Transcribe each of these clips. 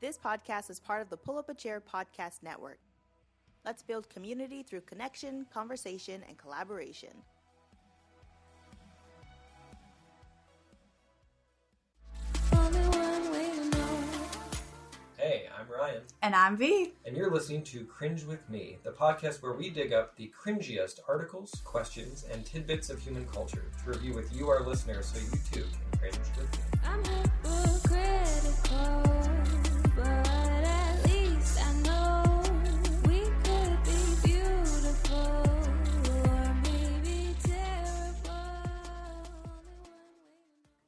This podcast is part of the Pull Up a Chair podcast network. Let's build community through connection, conversation, and collaboration. Hey, I'm Ryan. And I'm V. And you're listening to Cringe With Me, the podcast where we dig up the cringiest articles, questions, and tidbits of human culture to review with you, our listeners, so you too can cringe with me. I'm hypocritical, but at least I know we could be beautiful or maybe terrible.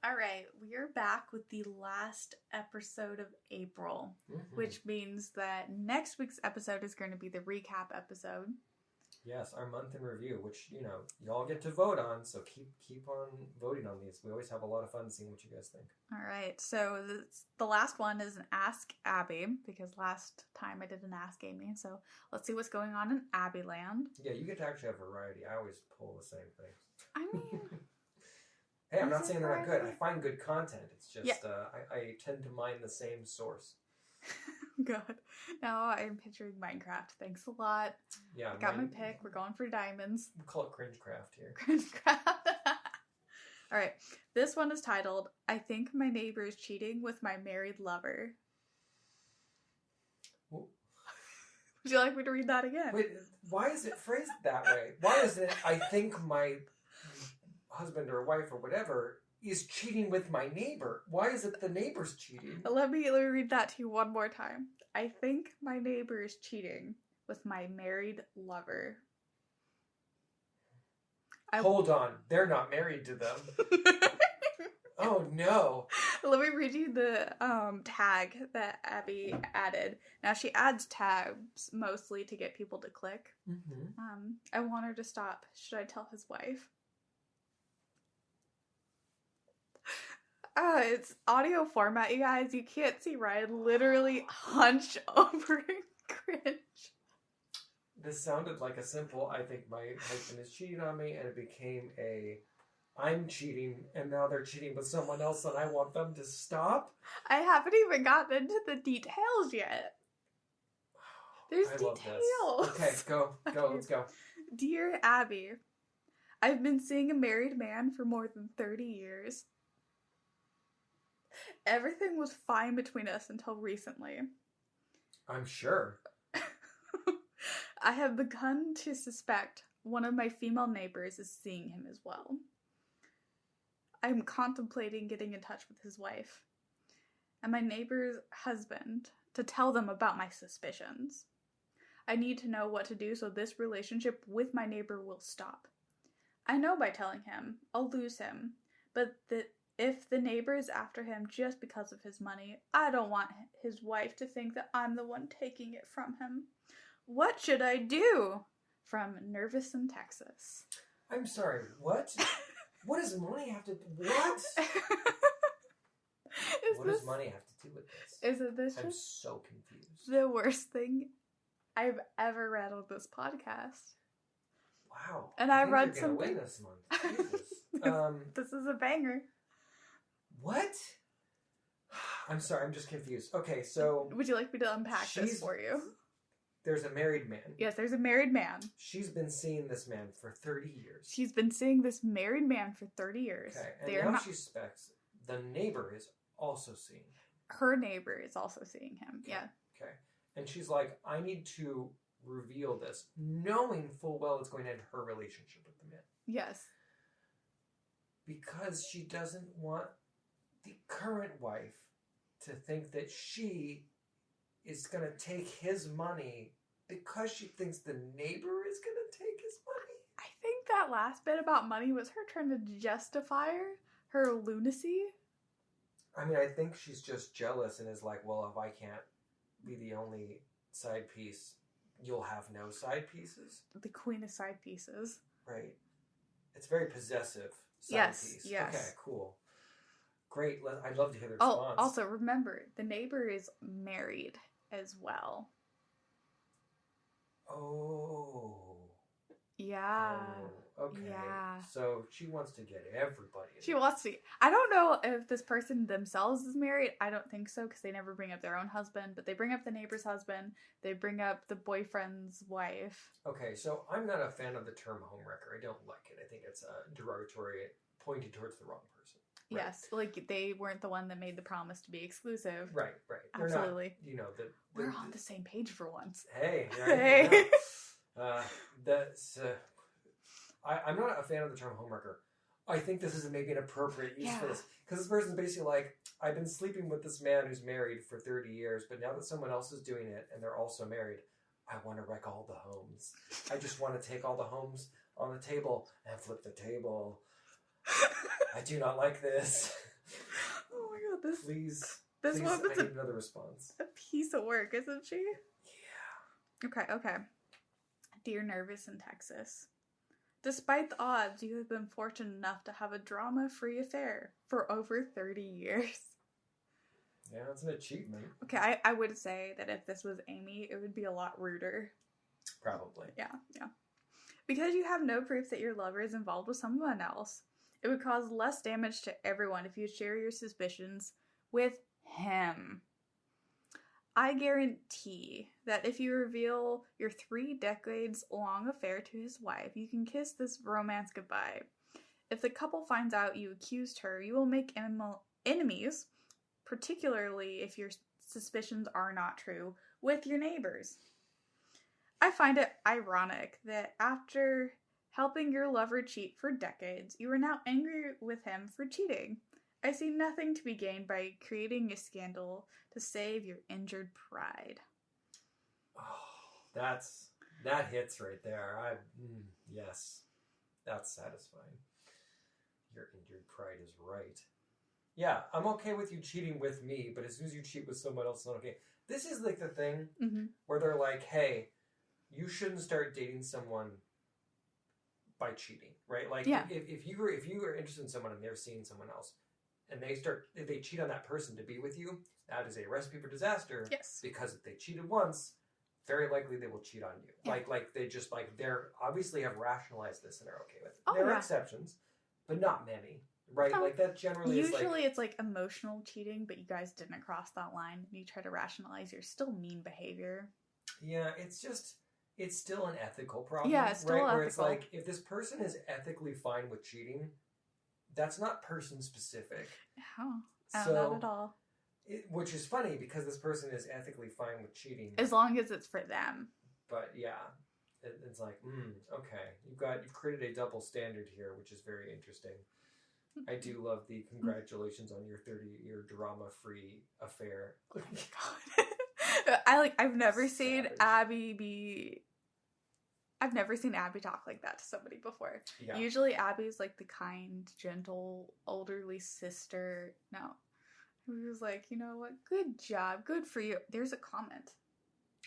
All right, we're back with the last episode of April, which means that next week's episode is going to be the recap episode. Yes, our month in review, which, you know, y'all get to vote on, so keep on voting on these. We always have a lot of fun seeing what you guys think. All right, so the last one is an Ask Abby, because last time I did an Ask Amy, so let's see what's going on in Abby land. Yeah, you get to actually have variety. I always pull the same things. I mean... Hey, I'm not saying they're not good. I find good content. It's just, yeah. I tend to mine the same source. Good. Now I'm picturing Minecraft. Thanks a lot. Yeah. I got my pick. We're going for diamonds. We call it Cringecraft here. Cringecraft. All right. This one is titled, I think my neighbor is cheating with my married lover. Well, would you like me to read that again? Wait, why is it phrased that way? Why is it, I think my husband or wife or whatever is cheating with my neighbor? Why is it the neighbor's cheating? Let me read that to you one more time. I think my neighbor is cheating with my married lover. Hold on. They're not married to them. Oh, no. Let me read you the tag that Abby added. Now, she adds tags mostly to get people to click. Mm-hmm. I want her to stop. Should I tell his wife? It's audio format, you guys. You can't see Ryan literally hunch over and cringe. This sounded like a simple, I think my husband is cheating on me, and it became a, I'm cheating, and now they're cheating with someone else, and I want them to stop? I haven't even gotten into the details yet. There's details. Okay, go, let's go. Dear Abby, I've been seeing a married man for more than 30 years. Everything was fine between us until recently. I'm sure. I have begun to suspect one of my female neighbors is seeing him as well. I'm contemplating getting in touch with his wife and my neighbor's husband to tell them about my suspicions. I need to know what to do so this relationship with my neighbor will stop. I know by telling him, I'll lose him, but if the neighbor is after him just because of his money, I don't want his wife to think that I'm the one taking it from him. What should I do? From Nervous in Texas. I'm sorry, what? What does money have to... What? What does money have to do with this? Isn't this I'm just so confused. the worst thing I've ever read on this podcast? Wow. And I read you're something... gonna win this month. Jesus. This is a banger. What? I'm sorry, I'm just confused. Okay, so... Would you like me to unpack this for you? There's a married man. Yes, there's a married man. She's been seeing this man for 30 years. She's been seeing this married man for 30 years. Okay, and now she suspects the neighbor is also seeing him. Her neighbor is also seeing him, okay. yeah. Okay, and she's like, I need to reveal this, knowing full well it's going to end her relationship with the man. Yes. Because she doesn't want the current wife to think that she is going to take his money because she thinks the neighbor is going to take his money. I think that last bit about money was her trying to justify her lunacy. I mean, I think she's just jealous and is like, well, if I can't be the only side piece, you'll have no side pieces. The queen of side pieces. Right. It's very possessive side piece. Yes. Okay, cool. Great. I'd love to hear the response. Oh, also remember, the neighbor is married as well. Oh. Yeah. Oh, okay. Yeah. So she wants to get everybody. She wants to. I don't know if this person themselves is married. I don't think so because they never bring up their own husband, but they bring up the neighbor's husband. They bring up the boyfriend's wife. Okay, so I'm not a fan of the term homewrecker. I don't like it. I think it's derogatory, pointed towards the wrong person. Right? Yes, like they weren't the one that made the promise to be exclusive. Right. They're Absolutely. not, We're on the same page for once. Hey. Hey. I'm not a fan of the term homewrecker. I think this is maybe an appropriate use for this. Because this person's basically like, I've been sleeping with this man who's married for 30 years, but now that someone else is doing it and they're also married, I want to wreck all the homes. I just want to take all the homes on the table and flip the table. I do not like this. Oh my god, Please, woman's I need another response. a piece of work, isn't she? Yeah. Okay. Dear Nervous in Texas, despite the odds, you have been fortunate enough to have a drama-free affair for over 30 years. Yeah, that's an achievement. Okay, I would say that if this was Amy, it would be a lot ruder. Probably. Yeah. Because you have no proof that your lover is involved with someone else, it would cause less damage to everyone if you share your suspicions with him. I guarantee that if you reveal your 3 decades-long affair to his wife, you can kiss this romance goodbye. If the couple finds out you accused her, you will make enemies, particularly if your suspicions are not true, with your neighbors. I find it ironic that after helping your lover cheat for decades, you are now angry with him for cheating. I see nothing to be gained by creating a scandal to save your injured pride. Oh, that hits right there. Yes, that's satisfying. Your injured pride is right. Yeah, I'm okay with you cheating with me, but as soon as you cheat with someone else, it's not okay. This is like the thing where they're like, hey, you shouldn't start dating someone by cheating, right? Like, if you are interested in someone and they're seeing someone else, and if they cheat on that person to be with you, that is a recipe for disaster. Yes. Because if they cheated once, very likely they will cheat on you. Yeah. Like they just they're obviously have rationalized this and are okay with it. Oh, there are yeah. exceptions, but not many, right? No. Like that generally Usually it's like emotional cheating, but you guys didn't cross that line. You try to rationalize your still mean behavior. Yeah, it's still an ethical problem. Yeah, it's still right? ethical. Where it's like, if this person is ethically fine with cheating, that's not person specific. Oh, So, not at all. Which is funny because this person is ethically fine with cheating. As long as it's for them. But yeah, it's like, okay, you've created a double standard here, which is very interesting. I do love the congratulations on your 30-year drama-free affair. Oh my god. I've never seen Abby talk like that to somebody before. Yeah. Usually Abby's like the kind, gentle, elderly sister. No. He was like, you know what? Good job. Good for you. There's a comment.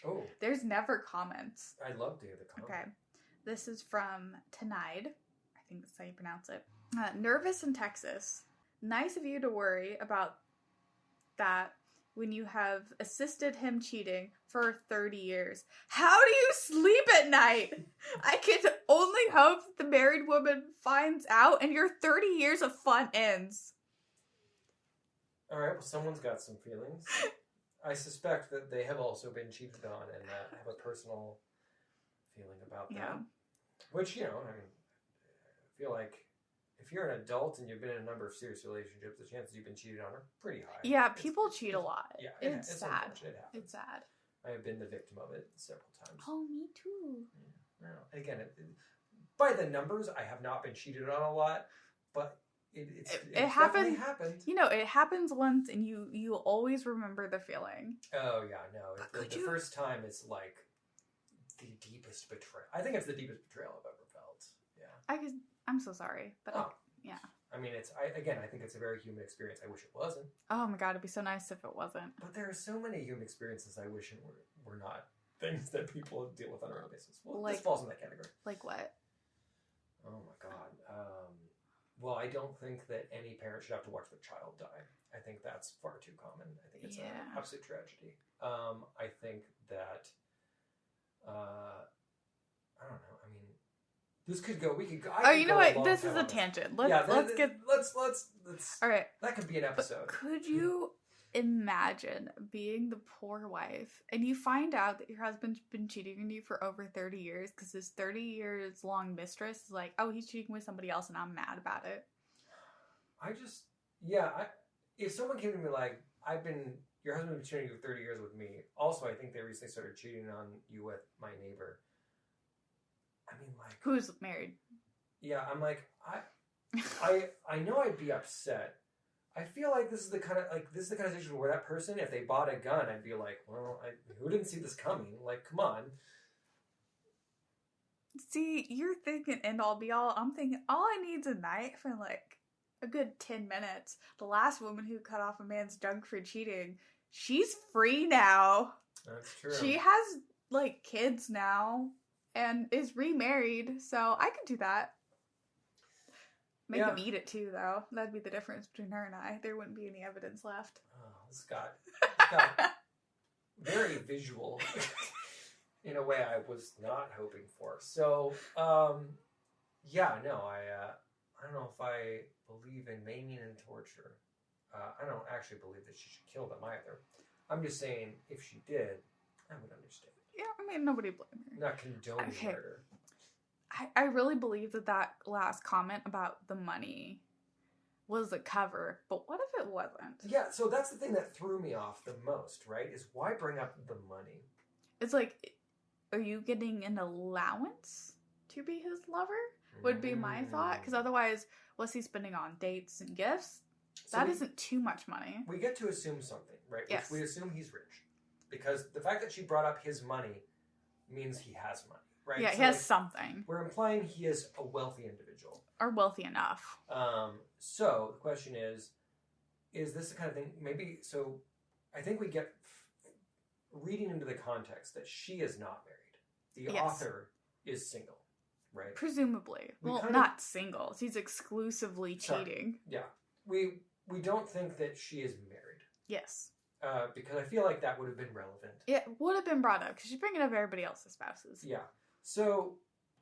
Oh. There's never comments. I'd love to hear the comment. Okay. This is from Tanide. I think that's how you pronounce it. Nervous in Texas. Nice of you to worry about that when you have assisted him cheating for 30 years. How do you sleep at night? I can only hope that the married woman finds out and your 30 years of fun ends. All right, well, someone's got some feelings. I suspect that they have also been cheated on and have a personal feeling about that. Yeah. Which, I feel like if you're an adult and you've been in a number of serious relationships, the chances you've been cheated on are pretty high. Yeah, people cheat a lot. Yeah, it's sad. It happens. It's sad. I have been the victim of it several times. Oh, me too. Yeah. Again, by the numbers, I have not been cheated on a lot, but it happened. Happened. It happens once, and you always remember the feeling. Oh yeah, no. The you... first time is like the deepest betrayal. I think it's the deepest betrayal I've ever felt. Yeah. I'm so sorry, but yeah. I mean, I think it's a very human experience. I wish it wasn't. Oh my god, it'd be so nice if it wasn't. But there are so many human experiences I wish were not things that people deal with on a regular basis. Well, this falls in that category. Like what? Oh my god. Well, I don't think that any parent should have to watch their child die. I think that's far too common. I think it's an absolute tragedy. I think that, I don't know. I mean, This could go. We could go. Oh, you know what? This is a tangent. Let's get. Let's. All right. That could be an episode. But could you imagine being the poor wife and you find out that your husband's been cheating on you for over 30 years because his 30 years long mistress is like, oh, he's cheating with somebody else and I'm mad about it? If someone came to me like, your husband's been cheating for 30 years with me. Also, I think they recently started cheating on you with my neighbor. I mean, like, who's married? Yeah, I'm like, I know I'd be upset. I feel like this is the kind of situation where that person, if they bought a gun, I'd be like, well, who didn't see this coming? Like, come on. See, you're thinking end all be all. I'm thinking all I need's a knife and like a good 10 minutes. The last woman who cut off a man's junk for cheating, she's free now. That's true. She has like kids now and is remarried, so I could do that. Make him eat it too, though. That'd be the difference between her and I. There wouldn't be any evidence left. Oh, this got very visual in a way I was not hoping for. So, I don't know if I believe in maiming and torture. I don't actually believe that she should kill them either. I'm just saying, if she did, I would understand. Yeah, I mean, nobody blame her. Not condoning murder. I really believe that last comment about the money was a cover, but what if it wasn't? Yeah, so that's the thing that threw me off the most, right? Is why bring up the money? It's like, are you getting an allowance to be his lover? Would be my thought, because otherwise, what's he spending on dates and gifts? So that isn't too much money. We get to assume something, right? Yes. We assume he's rich, because the fact that she brought up his money means he has money. Right? Yeah, so he has something. We're implying he is a wealthy individual. Or wealthy enough. So the question is this the kind of thing, maybe, so I think we get reading into the context that she is not married. The author is single, right? Presumably. Not single. She's exclusively cheating. Yeah. We don't think that she is married. Yes. Because I feel like that would have been relevant. It would have been brought up, because she's bringing up everybody else's spouses. Yeah. So,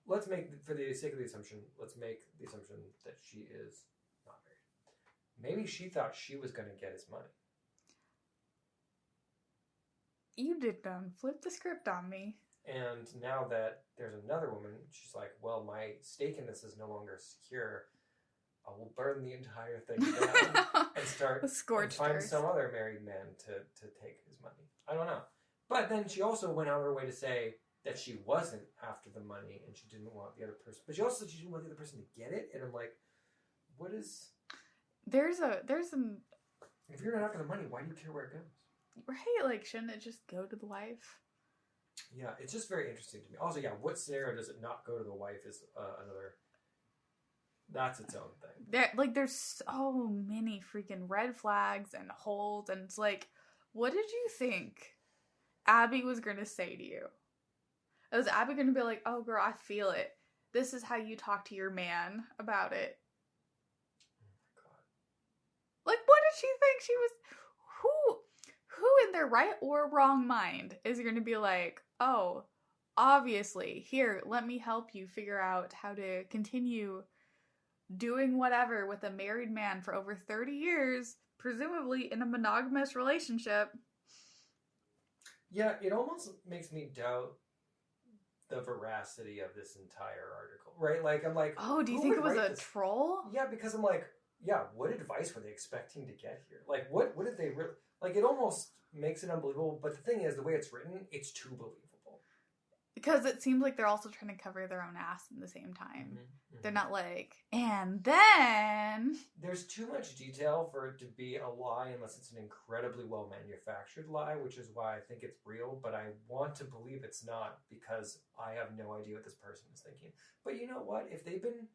let's make, for the sake of the assumption, that she is not married. Maybe she thought she was going to get his money. You did flip the script on me. And now that there's another woman, she's like, well, my stake in this is no longer secure. I will burn the entire thing down and find some other married man to take his money. I don't know. But then she also went out of her way to say that she wasn't after the money and she didn't want the other person. But she also said she didn't want the other person to get it. And I'm like, what is... There's some... If you're not after the money, why do you care where it goes? Right, like, shouldn't it just go to the wife? Yeah, it's just very interesting to me. Also, yeah, what scenario does it not go to the wife is another... That's its own thing. There's so many freaking red flags and holes, and it's like, what did you think Abby was going to say to you? Was Abby going to be like, oh girl, I feel it. This is how you talk to your man about it. Oh my God. Like, what did she think she was... Who in their right or wrong mind is going to be like, oh, obviously, here, let me help you figure out how to continue doing whatever with a married man for over 30 years, presumably in a monogamous relationship. Yeah, it almost makes me doubt the veracity of this entire article, right? Like, I'm like... Oh, do you think it was a troll? Yeah, because I'm like, yeah, what advice were they expecting to get here? Like, what did they really... Like, it almost makes it unbelievable, but the thing is, the way it's written, it's too believable. Because it seems like they're also trying to cover their own ass at the same time. Mm-hmm, mm-hmm. They're not like, and then... There's too much detail for it to be a lie unless it's an incredibly well-manufactured lie, which is why I think it's real, but I want to believe it's not because I have no idea what this person is thinking. But you know what? If they've been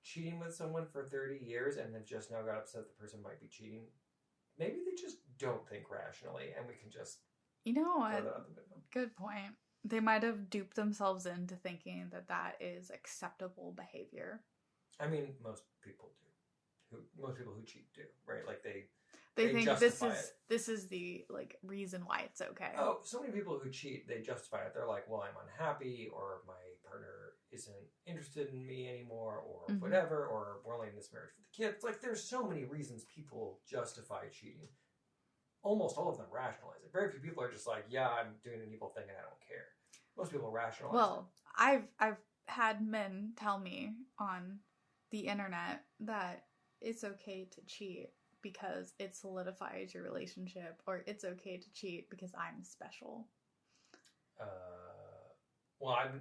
cheating with someone for 30 years and they've just now got upset the person might be cheating, maybe they just don't think rationally and we can just... You know what? Throw that out the window. Good point. They might have duped themselves into thinking that that is acceptable behavior. I mean, most people do. Most people who cheat do, right? Like they think justify this is the like reason why it's okay. Oh, so many people who cheat, they justify it. They're like, well, I'm unhappy, or my partner isn't interested in me anymore, or Mhm. whatever, or we're only in this marriage for the kids. Like, there's so many reasons people justify cheating. Almost all of them rationalize it. Very few people are just like, yeah, I'm doing an evil thing and I don't care. Most people rationalize Well, I've had men tell me on the internet that it's okay to cheat because it solidifies your relationship, or it's okay to cheat because I'm special. it. Well,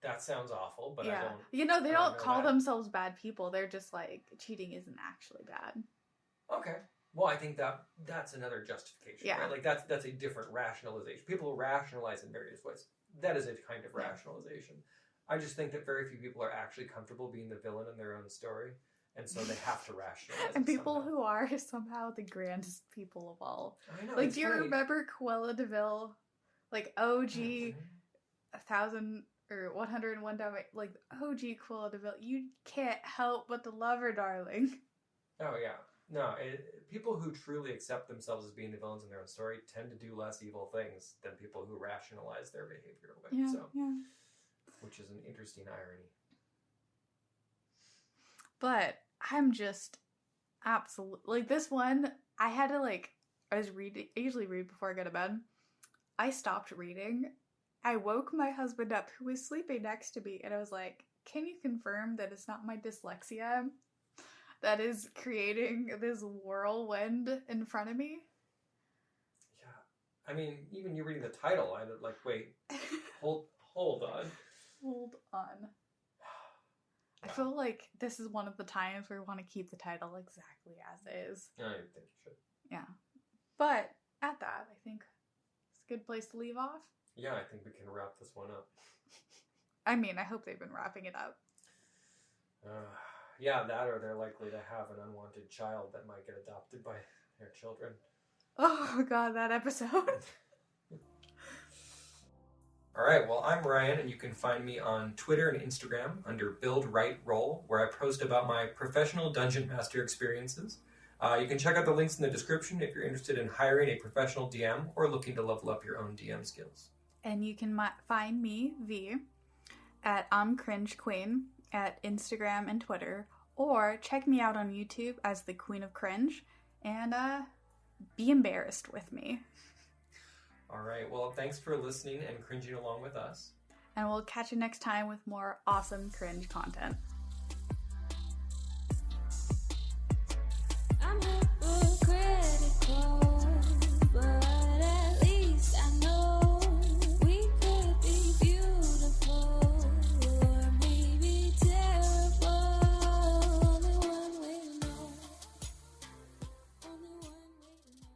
that sounds awful, but I yeah. don't... You know, they I don't know call that. themselves bad people. They're just like, cheating isn't actually bad. Okay. Well, I think that's another justification, Yeah. right? Like, that's a different rationalization. People rationalize in various ways. That is a kind of rationalization. I just think that very few people are actually comfortable being the villain in their own story, and so they have to rationalize And it people somehow. who are somehow the grandest people of all. I know, Like, it's do you funny. remember Cruella de Vil? Like, OG, Mhm. 1,000 or 101 Dalmatians, like, OG Cruella de Vil. You can't help but to love her, darling. Oh, yeah. No, people who truly accept themselves as being the villains in their own story tend to do less evil things than people who rationalize their behavior away. Yeah, So, yeah. which is an interesting irony. But I'm just absolutely, like, this one, I had to, like, I was reading, I usually read before I go to bed. I stopped reading. I woke my husband up, who was sleeping next to me, and I was like, can you confirm that it's not my dyslexia that is creating this whirlwind in front of me? Yeah. I mean, even you reading the title, I'm like, wait, hold on. Hold on. I Wow. feel like this is one of the times where we want to keep the title exactly as is. I think you should. Yeah. But at that, I think it's a good place to leave off. Yeah, I think we can wrap this one up. I mean, I hope they've been wrapping it up. Yeah, that, or they're likely to have an unwanted child that might get adopted by their children. Oh god, that episode. All right, well, I'm Ryan, and you can find me on Twitter and Instagram under Build Right Roll, where I post about my professional Dungeon Master experiences. You can check out the links in the description if you're interested in hiring a professional DM or looking to level up your own DM skills. And you can find me, V, at I'm Cringe Queen at Instagram and Twitter, or check me out on YouTube as the Queen of Cringe, and be embarrassed with me. All right, well, thanks for listening and cringing along with us. And we'll catch you next time with more awesome cringe content. I'm hypocritical, but at least I know we could be beautiful or maybe terrible. Only one way to know. Only one way to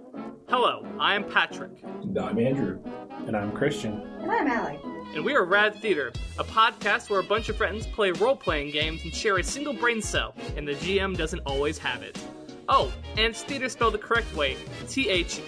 know. Hello, I am Patrick, And I'm Andrew. And I'm Christian. And I'm Allie. and we are Rad Theater, a podcast where a bunch of friends play role-playing games and share a single brain cell, and the GM doesn't always have it. Oh, and it's theater spelled the correct way, Theatre.